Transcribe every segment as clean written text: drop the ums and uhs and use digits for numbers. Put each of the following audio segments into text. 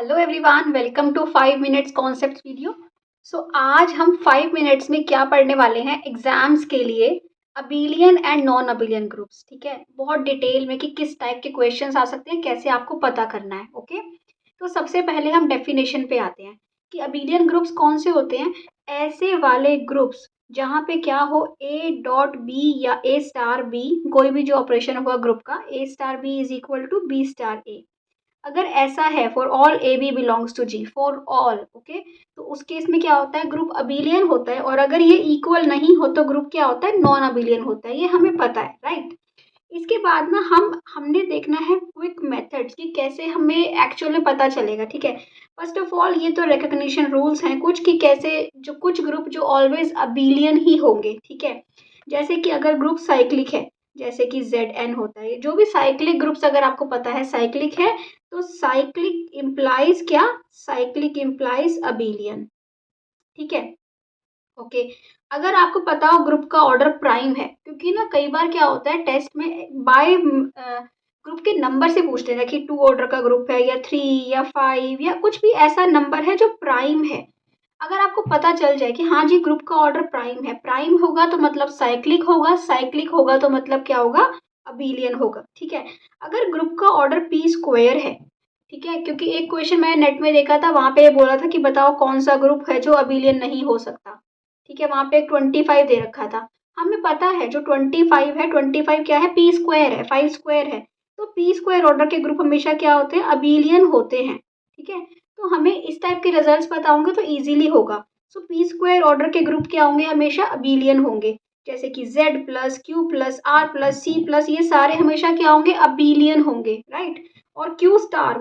Hello everyone, welcome to 5 minutes concept video. आज हम 5 minutes में क्या पढ़ने वाले हैं एग्जाम्स के लिए, abelian and non abelian groups. ठीक है, बहुत डिटेल में कि किस टाइप के क्वेश्चंस आ सकते हैं, कैसे आपको पता करना है। ओके, तो सबसे पहले हम डेफिनेशन पे आते हैं कि अबिलियन ग्रुप्स कौन से होते हैं। ऐसे वाले ग्रुप्स जहाँ पे क्या हो, ए डॉट बी या ए स्टार बी, कोई भी जो ऑपरेशन हुआ ग्रुप का, A star B is equal to B star A. अगर ऐसा है for all A B belongs to G, for all, okay, तो उस केस में क्या होता है, ग्रुप अबिलियन होता है। और अगर ये इक्वल नहीं हो तो ग्रुप क्या होता है, नॉन अबिलियन होता है। ये हमें पता है, राइट। इसके बाद ना हमने देखना है क्विक मेथड्स कि कैसे हमें एक्चुअल में पता चलेगा। ठीक है, फर्स्ट ऑफ ऑल ये तो रिकग्निशन रूल्स हैं कुछ कि कैसे जो कुछ ग्रुप जो ऑलवेज अबिलियन ही होंगे। ठीक है, जैसे कि अगर ग्रुप साइक्लिक है, जैसे कि जेड एन होता है, जो भी साइक्लिक ग्रुप्स अगर आपको पता है साइक्लिक है, तो साइक्लिक इम्प्लाइज क्या, साइक्लिक इम्प्लाइज अबिलियन। ठीक है, ओके। अगर आपको पता हो ग्रुप का ऑर्डर प्राइम है, क्योंकि ना कई बार क्या होता है टेस्ट में बाय ग्रुप के नंबर से पूछते हैं कि 2 ऑर्डर का ग्रुप है या 3 या 5 या कुछ भी ऐसा नंबर है जो प्राइम है। अगर आपको पता चल जाए कि हाँ जी ग्रुप का ऑर्डर प्राइम है, प्राइम होगा तो मतलब साइक्लिक होगा, साइक्लिक होगा तो मतलब क्या होगा, अबिलियन होगा। ठीक है, अगर ग्रुप का ऑर्डर पी स्क्वायर है, ठीक है, क्योंकि एक क्वेश्चन मैंने नेट में देखा था, वहां पे बोला था कि बताओ कौन सा ग्रुप है जो अबिलियन नहीं हो सकता। ठीक है, वहां पे 25 दे रखा था। हमें पता है जो 25 है, 25 क्या है, पी स्क्वायर है, 5 स्क्वायर है। तो पी स्क्वायर ऑर्डर के ग्रुप हमेशा क्या होते हैं, अबिलियन होते हैं। ठीक है, तो हमें इस टाइप के रिजल्ट्स पता होंगे तो इजीली होगा। सो पी स्क्वायर ऑर्डर के ग्रुप क्या होंगे, हमेशा अबिलियन होंगे। जैसे कि Z plus Q plus R plus C plus, ये सारे हमेशा क्या होंगे, अबिलियन होंगे, राइट। और क्यू स्टार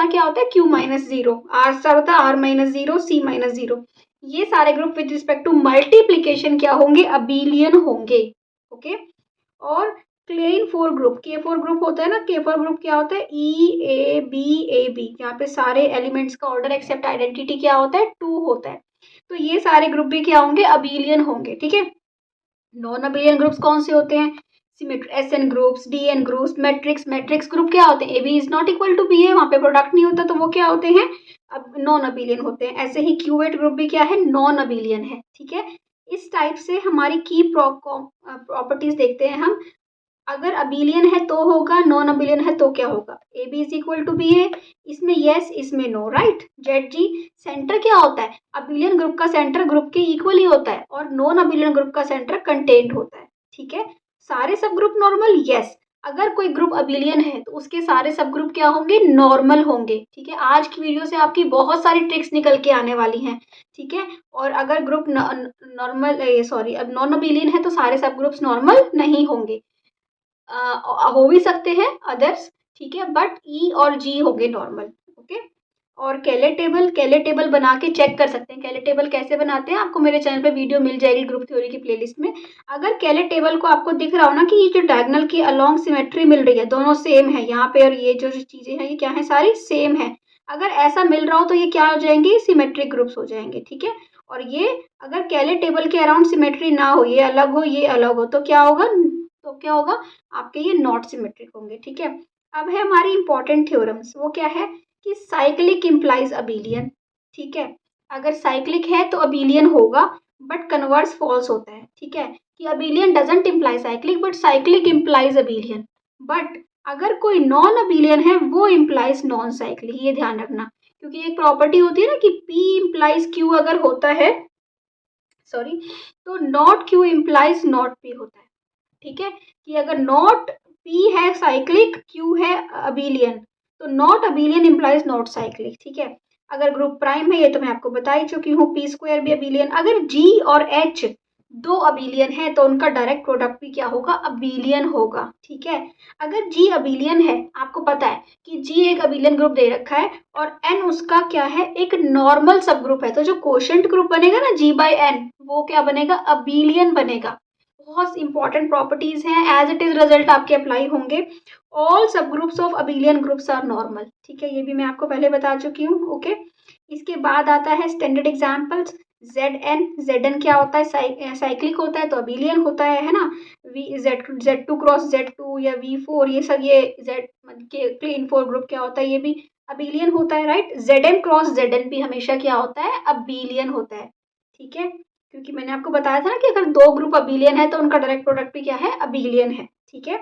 क्या होता है, Q minus zero, R star होता है R minus zero, C minus zero. ये सारे group with respect to multiplication क्या होंगे, अबिलियन होंगे। ओके, और Klein four group, K four group होता है ना, के फोर ग्रुप क्या होता है, ई ए बी, यहाँ पे सारे एलिमेंट्स का ऑर्डर एक्सेप्ट आइडेंटिटी क्या होता है, 2 होता है। तो ये सारे ग्रुप भी क्या होंगे, अबिलियन होंगे। ठीक है, नॉन अबिलियन ग्रुप्स कौन से होते हैं, symmetric S N groups, D N groups, matrix, matrix group क्या होते हैं, A B is not equal to B है, वहां पे प्रोडक्ट नहीं होता तो वो क्या होते हैं, अब नॉन अबिलियन होते हैं। ऐसे ही क्यूएट ग्रुप भी क्या है, नॉन अबिलियन है। ठीक है, इस टाइप से हमारी की प्रॉपर्टीज देखते हैं हम। अगर अबिलियन है तो होगा, नॉन अबिलियन है तो क्या होगा, A B is equal to B A, इसमें यस इसमें no, right. Z G, centre क्या होता है, अबिलियन ग्रुप का सेंटर ग्रुप के इक्वल ही होता है और नॉन अबिलियन ग्रुप का सेंटर कंटेंट होता है। ठीक है, सारे सब ग्रुप नॉर्मल, यस। अगर कोई ग्रुप अबिलियन है तो उसके सारे सब ग्रुप क्या होंगे, नॉर्मल होंगे। ठीक है, आज की वीडियो से आपकी बहुत सारी ट्रिक्स निकल के आने वाली हैं। ठीक है, और अगर ग्रुप नॉर्मल सॉरी अब नॉन अबिलियन है तो सारे सब ग्रुप्स नॉर्मल नहीं होंगे, हो भी सकते हैं अदर्स। ठीक है, बट ई और जी होंगे नॉर्मल। ओके, और केले टेबल बना के चेक कर सकते हैं। केले टेबल कैसे बनाते हैं, आपको मेरे चैनल पे वीडियो मिल जाएगी ग्रुप थ्योरी की प्लेलिस्ट में। अगर केले टेबल को आपको दिख रहा हो ना कि ये जो डायगोनल की अलोंग सिमेट्री मिल रही है, दोनों सेम है यहाँ पे, और ये जो चीजें हैं ये क्या है, सारी सेम है। अगर ऐसा मिल रहा हो तो ये क्या हो जाएंगे, सिमेट्रिक ग्रुप्स हो जाएंगे। ठीक है, और ये अगर केले टेबल के अराउंड सिमेट्री ना हो, ये अलग हो ये अलग हो, तो क्या होगा, आपके ये नॉट सिमेट्रिक होंगे। ठीक है, अब है हमारी इंपॉर्टेंट थ्योरम्स, वो क्या है कि साइक्लिक इम्प्लाइज अबिलियन। ठीक है, अगर साइक्लिक है तो अबिलियन होगा, बट कन्वर्स फॉल्स होता है। ठीक है, कि abelian doesn't imply cyclic but cyclic implies abelian. But अगर कोई नॉन अबिलियन है वो इम्प्लाइज नॉन साइक्लिक, ये ध्यान रखना, क्योंकि एक प्रॉपर्टी होती है ना कि P इम्प्लाइज Q अगर होता है, सॉरी, तो not Q implies not P होता है। ठीक है, कि अगर नॉट पी है साइक्लिक, क्यू है अबिलियन, तो not abelian implies not cyclic. ठीक है, अगर ग्रुप प्राइम है, ये तो मैं आपको बता ही चुकी हूँ, पी स्क्वायर भी अबिलियन। अगर जी और एच दो अबिलियन है तो उनका डायरेक्ट प्रोडक्ट भी क्या होगा, अबिलियन होगा। ठीक है, अगर जी अबिलियन है, आपको पता है कि जी एक अबिलियन ग्रुप दे रखा है और एन उसका क्या है, एक नॉर्मल सब ग्रुप है, तो जो कोशेंट ग्रुप बनेगा ना जी बाई एन, वो क्या बनेगा, अबिलियन बनेगा। बहुत इंपॉर्टेंट प्रॉपर्टीज हैं, एज इट इज रिजल्ट आपके अप्लाई होंगे। All subgroups of abelian groups are normal. ठीक है, ये भी मैं आपको पहले बता चुकी हूँ। ओके, इसके बाद आता है स्टैंडर्ड एग्जांपल्स। जेड एन क्या होता है, साइक्लिक होता है तो अबिलियन होता है ना। V Z two cross Z two या V4, ये सब, ये जेड के क्लीन फोर ग्रुप क्या होता है, ये भी अबिलियन होता है, राइट। ZM क्रॉस ZN भी हमेशा क्या होता है, अबिलियन होता है, ठीक है। क्योंकि मैंने आपको बताया था ना कि अगर दो ग्रुप अबिलियन है तो उनका डायरेक्ट प्रोडक्ट भी क्या है, अबिलियन है, ठीक है।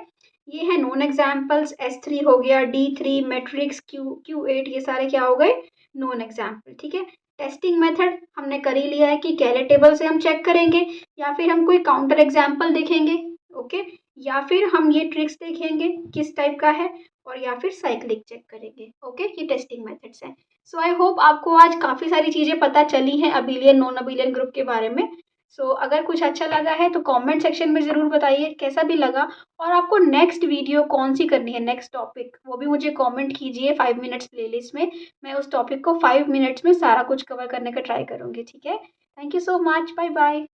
ये है नोन एग्जाम्पल्स, S3 हो गया, D3, मैट्रिक्स, Q8, ये सारे क्या हो गए, नोन एग्जाम्पल, ठीक है। टेस्टिंग मेथड हमने कर ही लिया है कि कैले टेबल से हम चेक करेंगे, या फिर हम कोई काउंटर एग्जाम्पल देखेंगे, ओके, या फिर हम ये ट्रिक्स देखेंगे किस टाइप का है, और या फिर साइक्लिक चेक करेंगे, ओके। ये टेस्टिंग मेथड्स हैं। सो आई होप आपको आज काफ़ी सारी चीज़ें पता चली हैं अबिलियन नॉन अबिलियन ग्रुप के बारे में। सो अगर कुछ अच्छा लगा है तो कमेंट सेक्शन में ज़रूर बताइए कैसा भी लगा, और आपको नेक्स्ट वीडियो कौन सी करनी है, नेक्स्ट टॉपिक, वो भी मुझे कमेंट कीजिए 5 मिनट्स प्लेलिस्ट में। मैं उस टॉपिक को 5 मिनट्स में सारा कुछ कवर करने का ट्राई करूँगी, ठीक है। Thank you so much, bye bye.